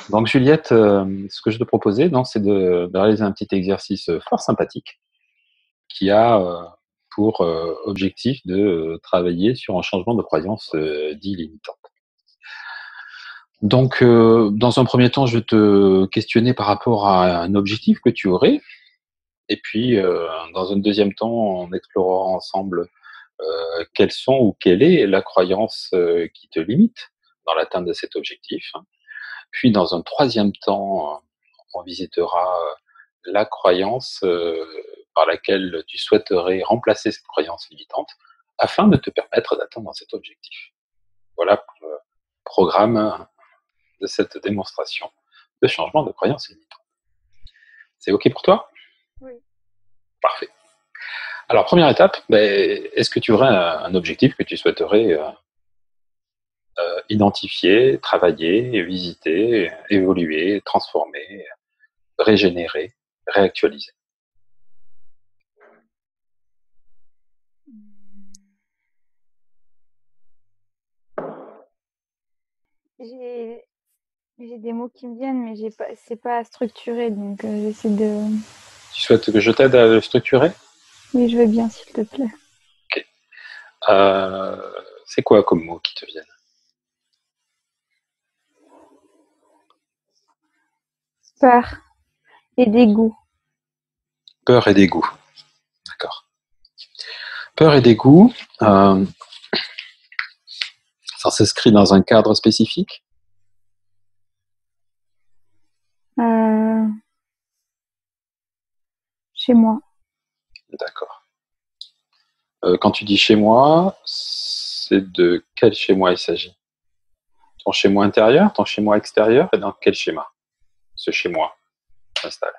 Donc Juliette, ce que je te proposais, donc, c'est de réaliser un petit exercice fort sympathique qui a pour objectif de travailler sur un changement de croyance dit limitant. Donc, dans un premier temps, je vais te questionner par rapport à un objectif que tu aurais, et puis dans un deuxième temps, on explorera ensemble quelles sont ou quelle est la croyance qui te limite dans l'atteinte de cet objectif. Puis dans un troisième temps, on visitera la croyance par laquelle tu souhaiterais remplacer cette croyance limitante afin de te permettre d'atteindre cet objectif. Voilà pour le programme de cette démonstration de changement de croyance limitante. C'est OK pour toi? Oui. Parfait. Alors, première étape, est-ce que tu aurais un objectif que tu souhaiterais identifier, travailler, visiter, évoluer, transformer, régénérer, réactualiser? J'ai j'ai des mots qui me viennent, mais c'est pas structuré, donc j'essaie de. Tu souhaites que je t'aide à le structurer? Oui, je veux bien, s'il te plaît. Ok. C'est quoi comme mots qui te viennent? Peur et dégoût. Peur et dégoût. D'accord. Peur et dégoût, ça s'inscrit dans un cadre spécifique? Euh, Chez moi. D'accord. Quand tu dis chez moi, c'est de quel chez moi il s'agit? Ton chez moi intérieur, ton chez moi extérieur, et dans quel schéma ce chez moi s'installe?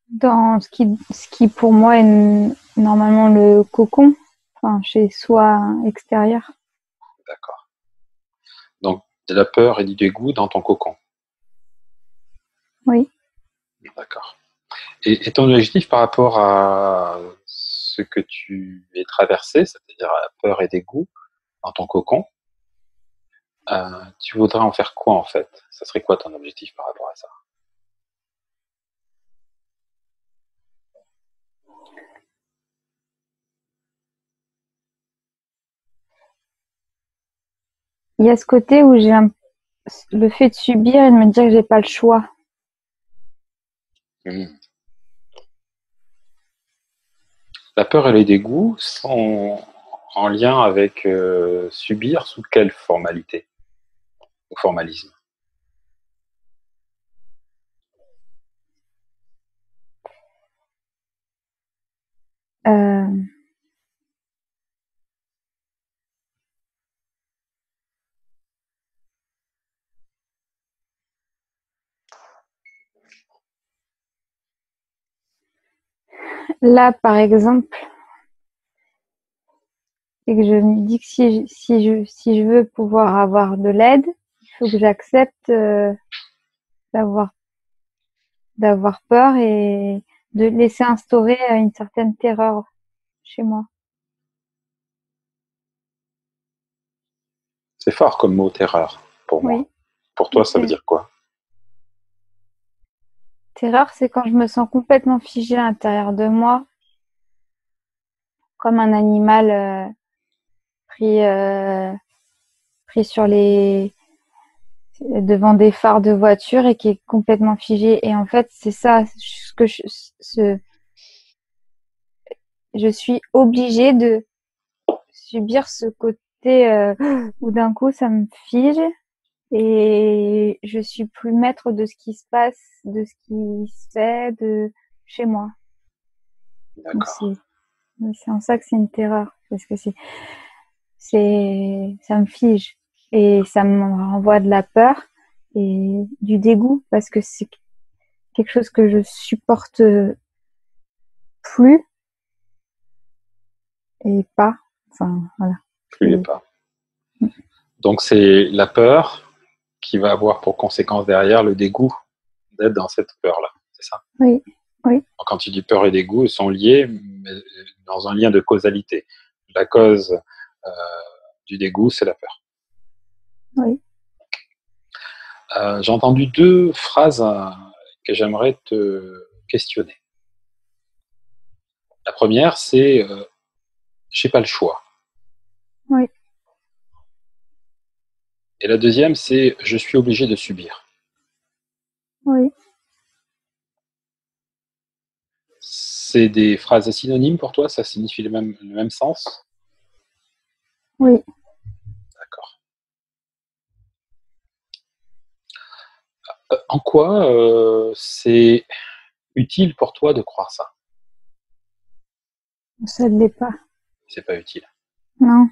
Dans ce qui pour moi est normalement le cocon, enfin chez soi extérieur. D'accord. Donc, de la peur et du dégoût dans ton cocon. Oui. D'accord. Et ton objectif par rapport à ce que tu es traversé, c'est-à-dire à la peur et dégoût dans ton cocon, tu voudrais en faire quoi en fait? Ça serait quoi ton objectif par rapport à ça? Il y a ce côté où le fait de subir et de me dire que j'ai pas le choix. Hmm. La peur et les dégoûts sont en lien avec subir sous quelle formalité ou formalisme? Euh, Là, par exemple, c'est que je me dis que si je veux pouvoir avoir de l'aide, il faut que j'accepte d'avoir d'avoir peur et de laisser instaurer une certaine terreur chez moi. C'est fort comme mot terreur pour moi. Oui. Pour toi, ça veut dire quoi? Terreur, c'est quand je me sens complètement figée à l'intérieur de moi, comme un animal pris pris sur les devant des phares de voiture et qui est complètement figé. Et en fait, c'est ça ce que je suis obligée de subir ce côté où d'un coup ça me fige et je suis plus maître de ce qui se passe, de ce qui se fait de chez moi. Donc D'accord. c'est en ça que c'est une terreur parce que ça me fige et ça me renvoie de la peur et du dégoût parce que c'est quelque chose que je supporte plus et pas. Enfin voilà. Plus et pas. Donc c'est la peur qui va avoir pour conséquence derrière le dégoût d'être dans cette peur-là, c'est ça? Oui, oui, Donc, quand tu dis peur et dégoût, ils sont liés, mais dans un lien de causalité. La cause euh, du dégoût, c'est la peur. oui. J'ai entendu deux phrases que j'aimerais te questionner. La première, c'est j'ai pas le choix. Oui, Et la deuxième, c'est je suis obligé de subir. oui, C'est des phrases synonymes pour toi? Ça signifie le même sens? oui. D'accord. En quoi c'est utile pour toi de croire ça? Ça ne l'est pas. C'est pas utile. Non.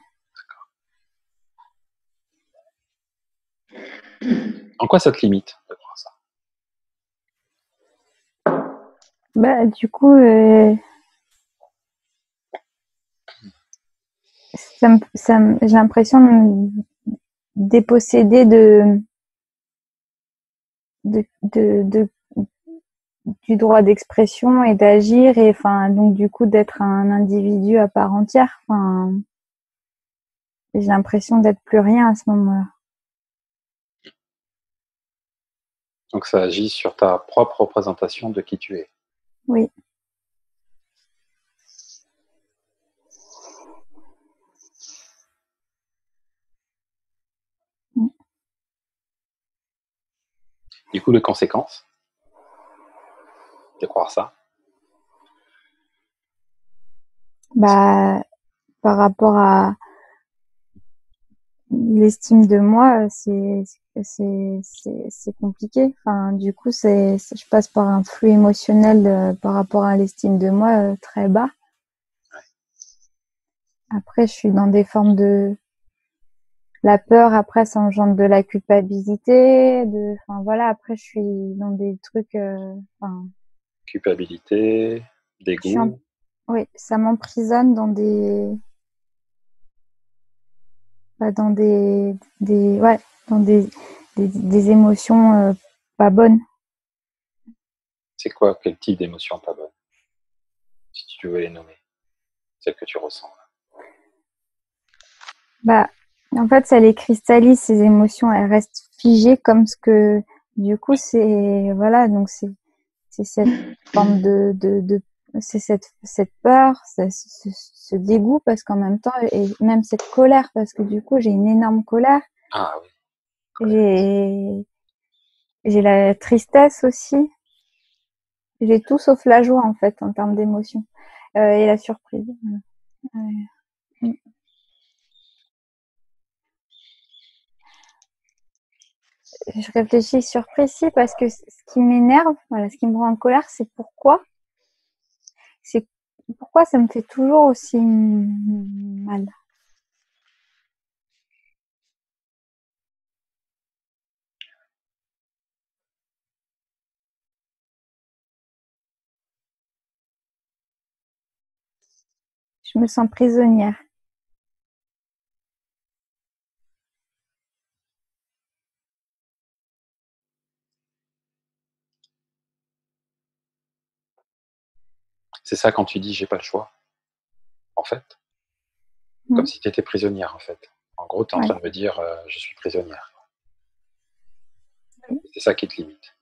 En quoi ça te limite de croire ça? Bah, du coup, j'ai l'impression de me déposséder de du droit d'expression et d'agir et enfin donc du coup d'être un individu à part entière. Enfin, j'ai l'impression d'être plus rien à ce moment-là. Donc ça agit sur ta propre représentation de qui tu es. Oui. Du coup, les conséquences de croire ça? Bah, par rapport à l'estime de moi, c'est compliqué. Enfin, du coup, je passe par un flux émotionnel par rapport à l'estime de moi très bas. Après, je suis dans des formes de la peur. Après, ça engendre de la culpabilité. Enfin voilà. Après, je suis dans des trucs. Enfin, Culpabilité, je suis dégoût. oui, ça m'emprisonne dans ouais, dans des émotions pas bonnes. C'est quoi? Quel type d'émotion pas bonne? Si tu veux les nommer. Celles que tu ressens. Bah, en fait, ça les cristallise, ces émotions, elles restent figées comme ce que, du coup, voilà, donc c'est cette forme c'est cette peur, ce dégoût, parce qu'en même temps, et même cette colère, parce que du coup, j'ai une énorme colère, Ah oui, colère. j'ai, j'ai la tristesse aussi, j'ai tout sauf la joie, en fait, en termes d'émotions, et la surprise. Voilà. Ouais. Je réfléchis surprise si parce que ce qui m'énerve, voilà, ce qui me rend en colère, c'est pourquoi ça me fait toujours aussi mal. Je me sens prisonnière. C'est ça quand tu dis j'ai pas le choix, en fait. Comme Mm. si tu étais prisonnière, en fait. En gros, tu es en Ouais. train de me dire je suis prisonnière. Oui. C'est ça qui te limite.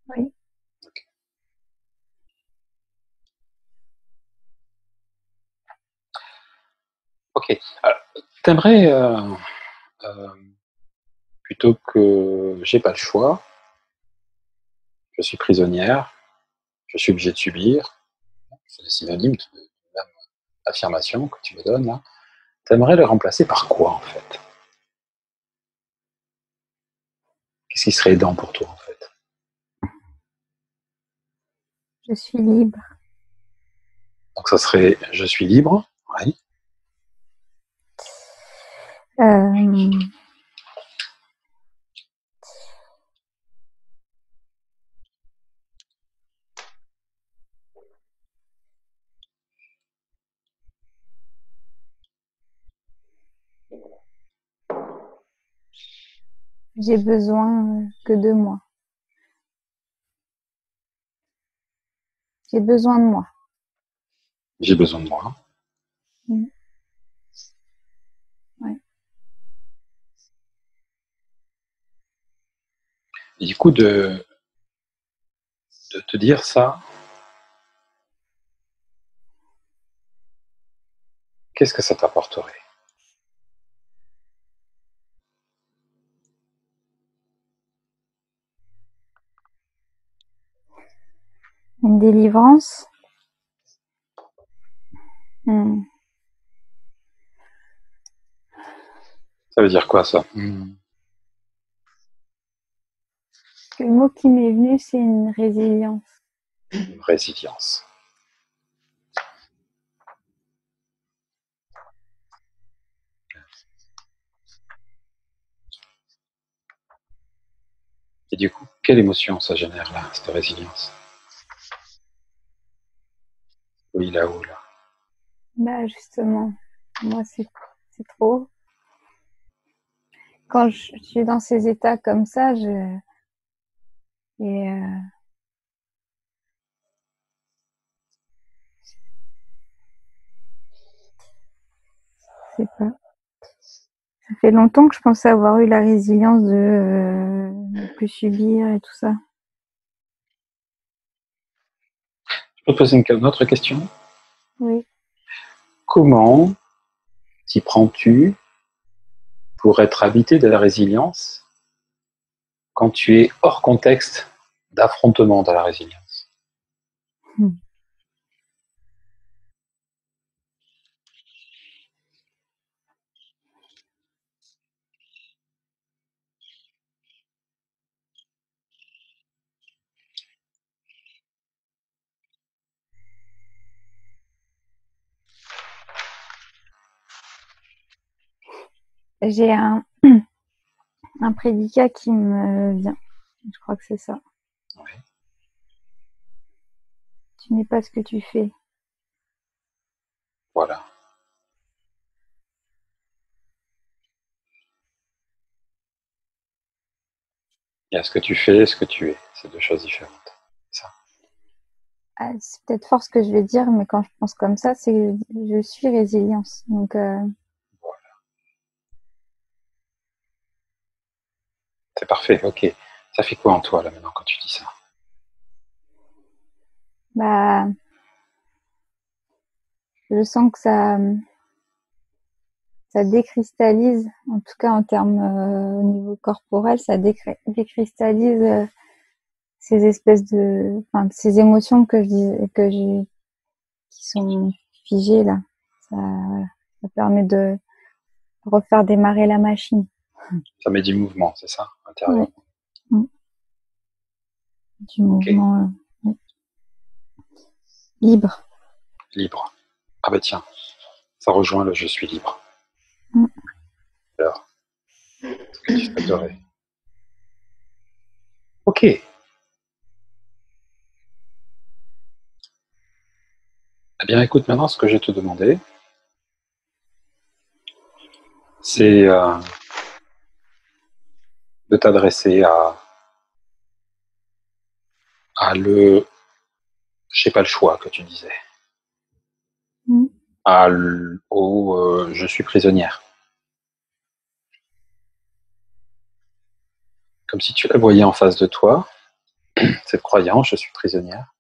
Oui. Ok. Ok. T'aimerais, euh, plutôt que j'ai pas le choix, je suis prisonnière, je suis obligé de subir, c'est le synonyme de la même affirmation que tu me donnes là, t'aimerais le remplacer par quoi en fait? Qu'est-ce qui serait aidant pour toi en fait? Je suis libre. Donc ça serait je suis libre, oui. Euh, j'ai besoin que de moi. J'ai besoin de moi. J'ai besoin de moi. Mm. Ouais. Et du coup, de te dire ça, qu'est-ce que ça t'apporterait? Une délivrance. Ça veut dire quoi, ça? Le mot qui m'est venu, c'est une résilience. Une résilience. Et du coup, quelle émotion ça génère, là, cette résilience? Oui, là-haut, là. Bah justement, moi c'est trop. Quand je suis dans ces états comme ça, et je sais pas. Ça fait longtemps que je pensais avoir eu la résilience de ne plus subir et tout ça. Je peux te poser une autre question? Oui. Comment t'y prends-tu pour être habité de la résilience quand tu es hors contexte d'affrontement de la résilience? J'ai un prédicat qui me vient. Je crois que c'est ça. Oui. Tu n'es pas ce que tu fais. Voilà. Il y a ce que tu fais et ce que tu es. C'est deux choses différentes. Ça. Ah, c'est peut-être fort ce que je vais dire, mais quand je pense comme ça, c'est je suis résilience. Donc Voilà. C'est parfait, ok. Ça fait quoi en toi, là, maintenant, quand tu dis ça? bah je sens que ça décristallise, en tout cas en termes au niveau corporel, ça décristallise ces espèces enfin, ces émotions que j'ai, qui sont figées là. Voilà, ça permet de refaire démarrer la machine. Ça met du mouvement, c'est ça, Ouais. intérieur? Du Ok. mouvement libre. Libre. Ah bah tiens, ça rejoint le je suis libre. Mm. Alors, ce que tu souhaiterais. Ok. Eh bien, écoute, maintenant, ce que je vais te demander, c'est de t'adresser à le j'ai pas le choix que tu disais, Mm. au je suis prisonnière. Comme si tu la voyais en face de toi, cette croyance, je suis prisonnière,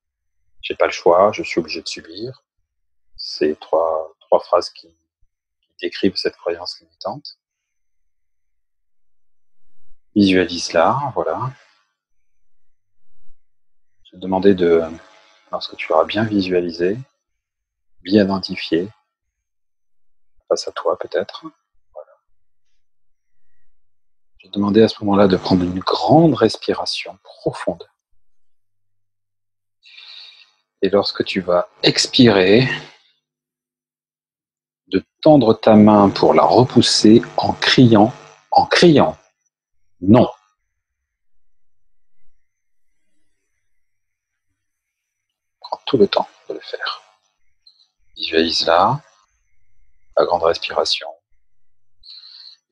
j'ai pas le choix, je suis obligé de subir. Ces trois phrases qui décrivent cette croyance limitante. Visualise-la, voilà. Je vais te demander de, lorsque tu auras bien visualisé, bien identifié, face à toi peut-être, je vais te demander à ce moment-là de prendre une grande respiration profonde. Et lorsque tu vas expirer, de tendre ta main pour la repousser en criant, non. Prends tout le temps de le faire. Visualise-la, la grande respiration,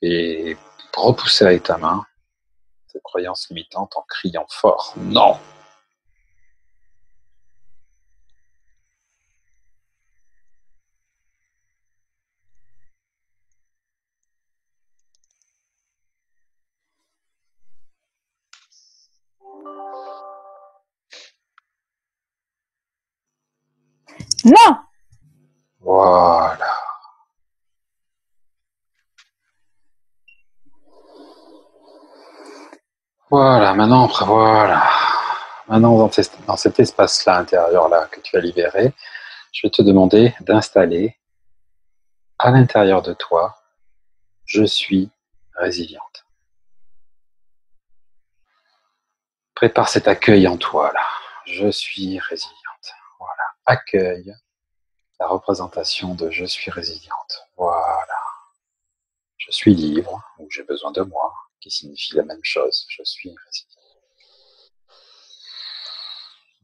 et repousser avec ta main cette croyance limitante en criant fort, non. Non! Voilà. Voilà, maintenant, voilà. Maintenant, dans cet espace-là, intérieur-là, que tu as libéré, je vais te demander d'installer à l'intérieur de toi, je suis résiliente. Prépare cet accueil en toi, là. Je suis résiliente. Voilà. Accueille la représentation de je suis résiliente. Voilà. Je suis libre, ou j'ai besoin de moi, qui signifie la même chose. Je suis résiliente.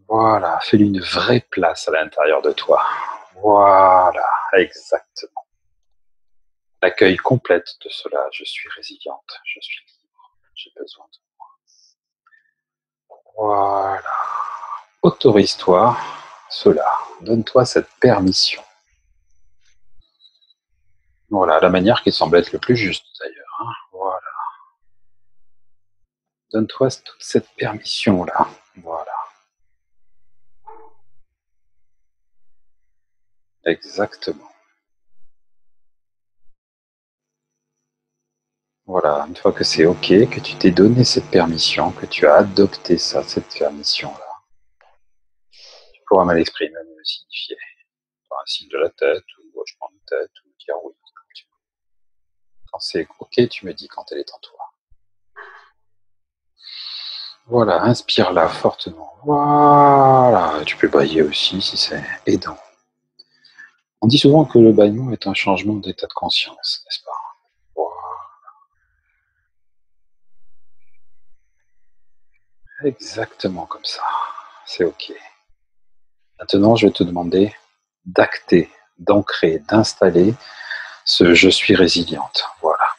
Voilà. Fais-lui une vraie place à l'intérieur de toi. Voilà. Exactement. L'accueil complète de cela. Je suis résiliente. Je suis libre. J'ai besoin de moi. Voilà. Autorise-toi cela. Donne-toi cette permission. Voilà, la manière qui semble être le plus juste d'ailleurs. Hein. Voilà. Donne-toi toute cette permission-là. Voilà. Exactement. Voilà, une fois que c'est OK, que tu t'es donné cette permission, que tu as adopté ça, cette permission-là, tu pourras mal l'exprimer, même le signifier. Par un signe de la tête, ou hochement de tête, ou dire oui. Quand c'est OK, tu me dis quand elle est en toi. Voilà, inspire-la fortement. Voilà, tu peux bailler aussi si c'est aidant. On dit souvent que le bâillement est un changement d'état de conscience, n'est-ce pas? Voilà. Exactement comme ça. C'est OK. Maintenant, je vais te demander d'acter, d'ancrer, d'installer ce je suis résiliente. Voilà.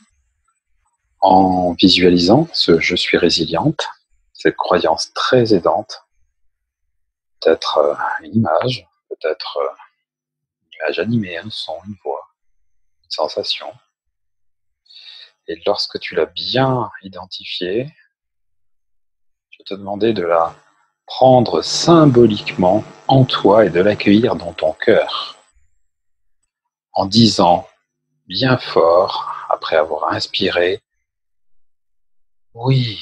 En visualisant ce je suis résiliente, cette croyance très aidante, peut-être une image, peut-être une image animée, un son, une voix, une sensation. Et lorsque tu l'as bien identifiée, je vais te demander de la prendre symboliquement en toi et de l'accueillir dans ton cœur en disant bien fort, après avoir inspiré, oui,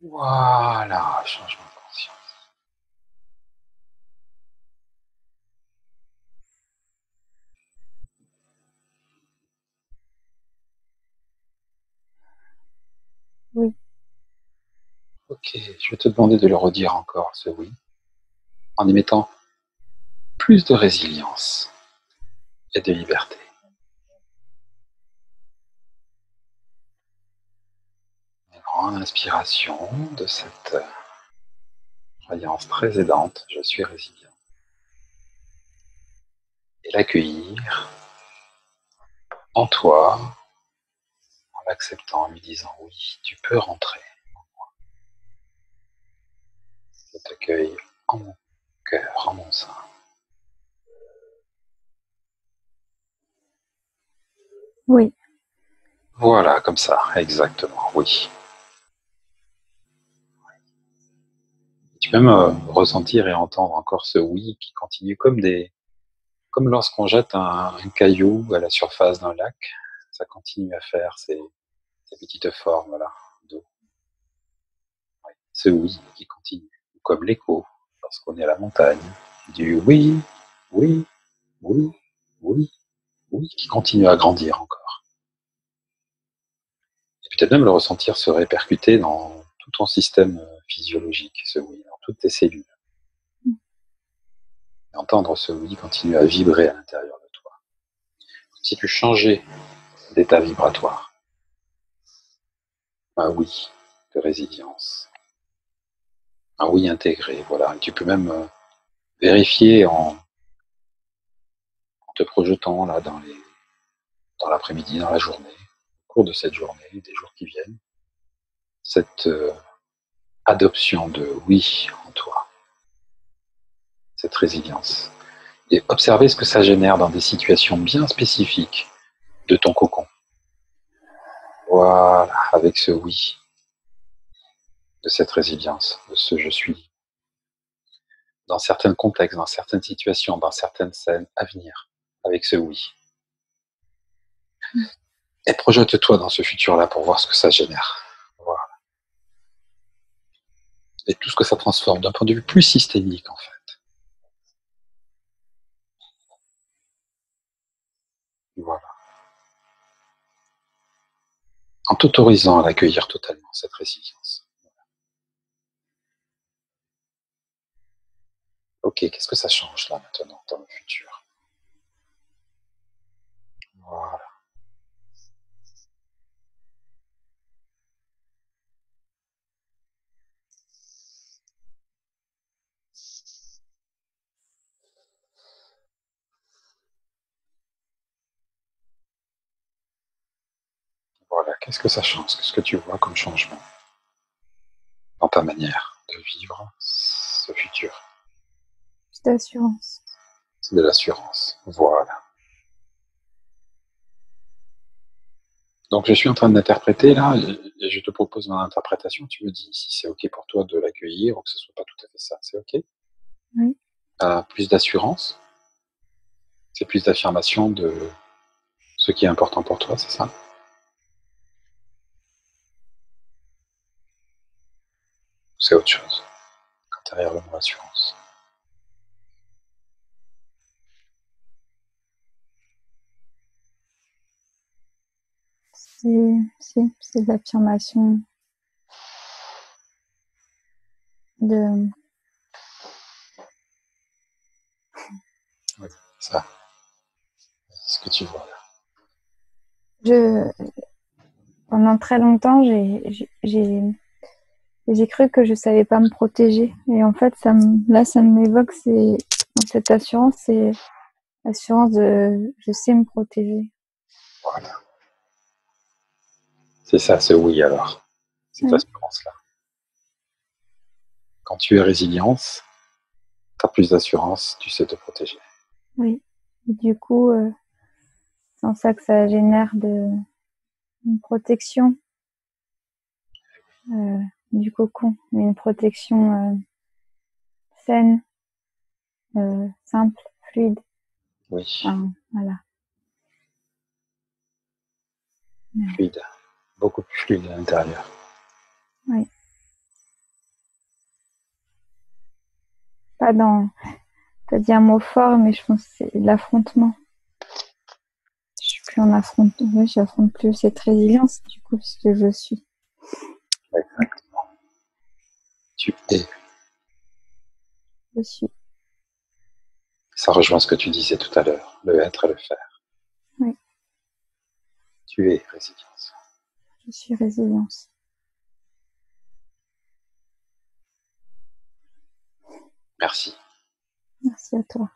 voilà, changement de conscience. Oui. Ok, je vais te demander de le redire encore, ce oui, en y mettant plus de résilience et de liberté. Une grande inspiration de cette croyance très aidante, je suis résilient. Et l'accueillir en toi, en l'acceptant, en lui disant oui, tu peux rentrer. Je t'accueille en mon cœur, en mon sein. Oui. Voilà, comme ça, exactement, oui. Tu peux même ressentir et entendre encore ce oui qui continue comme lorsqu'on jette un caillou à la surface d'un lac, ça continue à faire ces petites formes là d'eau. Oui, ce oui qui continue, comme l'écho lorsqu'on est à la montagne, du oui, oui, oui, oui, oui, qui continue à grandir encore. Et peut-être même le ressentir se répercuter dans tout ton système physiologique, ce oui, dans toutes tes cellules. Et entendre ce oui continuer à vibrer à l'intérieur de toi. Comme si tu changeais d'état vibratoire. Un oui de résilience. Un oui intégré, voilà. Et tu peux même vérifier en te projetant là dans l'après-midi, dans la journée, au cours de cette journée, des jours qui viennent, cette adoption de oui en toi, cette résilience. Et observer ce que ça génère dans des situations bien spécifiques de ton cocon. Voilà, avec ce oui. de cette résilience, de ce je suis, dans certains contextes, dans certaines situations, dans certaines scènes à venir, avec ce oui. Et projette-toi dans ce futur-là pour voir ce que ça génère. Voilà. Et tout ce que ça transforme d'un point de vue plus systémique, en fait. Voilà. En t'autorisant à l'accueillir totalement, cette résilience. Ok, qu'est-ce que ça change là maintenant dans le futur? Voilà. Voilà. Qu'est-ce que ça change? Qu'est-ce que tu vois comme changement dans ta manière de vivre ce futur? C'est d'assurance. C'est de l'assurance. Voilà. Donc je suis en train d'interpréter là, et je te propose mon interprétation. Tu me dis si c'est ok pour toi de l'accueillir ou que ce soit pas tout à fait ça. C'est ok? Oui. Plus d'assurance, c'est plus d'affirmation de ce qui est important pour toi, c'est ça? C'est autre chose quand derrière le mot assurance. C'est de l'affirmation de, Oui, ça, c'est ce que tu vois là. pendant très longtemps, j'ai cru que je savais pas me protéger. Et en fait, là, ça m'évoque, cette assurance, c'est l'assurance je sais me protéger. Voilà. C'est ça, ce oui alors. Cette Oui. assurance-là. Quand tu es résilience, tu as plus d'assurance, tu sais te protéger. Oui. Et du coup, sans ça que ça génère une protection du cocon, mais une protection saine, simple, fluide. Oui, Voilà. fluide. Beaucoup plus fluide à l'intérieur. Oui. Pas dans. T'as dit un mot fort, mais je pense que c'est l'affrontement. Je suis plus en affrontement. Oui, j'affronte plus cette résilience, du coup, puisque je suis. Exactement. Tu es. Je suis. Ça rejoint ce que tu disais tout à l'heure, le être et le faire. Oui. Tu es résilience. Je suis résilience. Merci. Merci à toi.